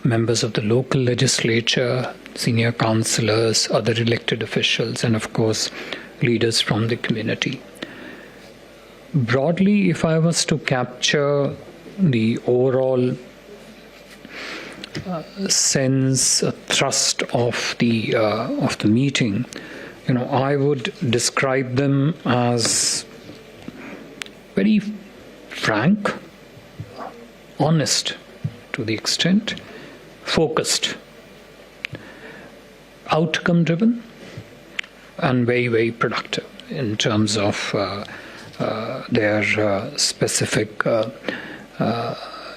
members of the local legislature, senior councillors, other elected officials, and of course, leaders from the community. Broadly, if I was to capture the overall sense, thrust of the meeting, I would describe them as very frank, honest to the extent, focused, outcome-driven, and very, very productive in terms of their specific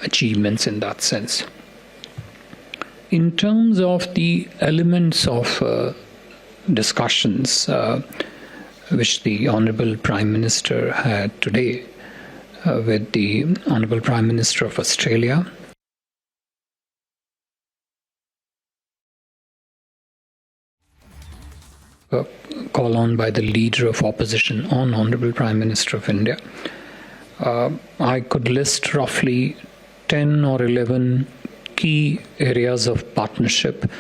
achievements in that sense. In terms of the elements of discussions which the Honourable Prime Minister had today with the Honourable Prime Minister of Australia, call on by the Leader of Opposition on Honourable Prime Minister of India, I could list roughly 10 or 11 key areas of partnership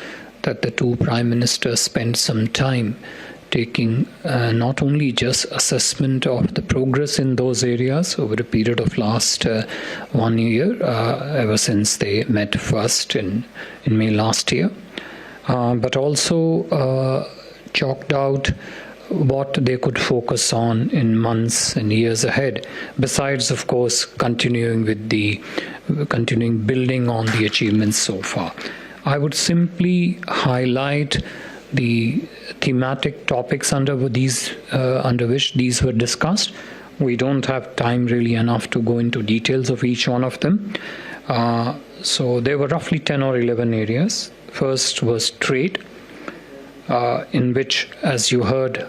that the two Prime Ministers spent some time taking not only just assessment of the progress in those areas over a period of last 1 year, ever since they met first in May last year, but also chalked out what they could focus on in months and years ahead, besides, of course, continuing building on the achievements so far. I would simply highlight the thematic topics under which these were discussed. We don't have time really enough to go into details of each one of them. So there were roughly 10 or 11 areas. First was trade, in which, as you heard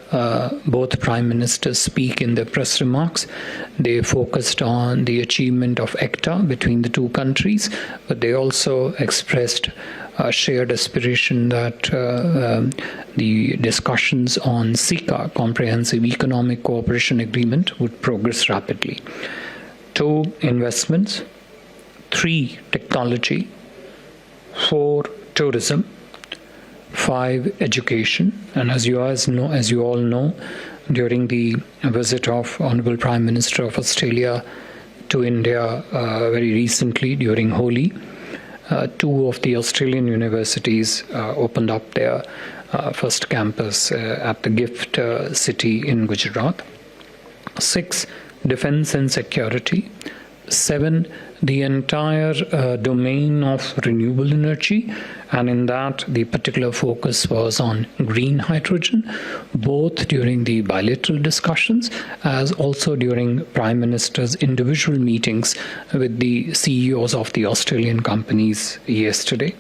both Prime Ministers speak in their press remarks, they focused on the achievement of ECTA between the two countries, but they also expressed a shared aspiration that the discussions on CECA, Comprehensive Economic Cooperation Agreement, would progress rapidly. 2, investments. 3, technology. 4, tourism. 5, education. And as you all know, during the visit of Honourable Prime Minister of Australia to India very recently during Holi, 2 of the Australian universities opened up their first campus at the Gift City in Gujarat. 6, defence and security. 7, the entire domain of renewable energy, and in that the particular focus was on green hydrogen, both during the bilateral discussions as also during Prime Minister's individual meetings with the CEOs of the Australian companies yesterday.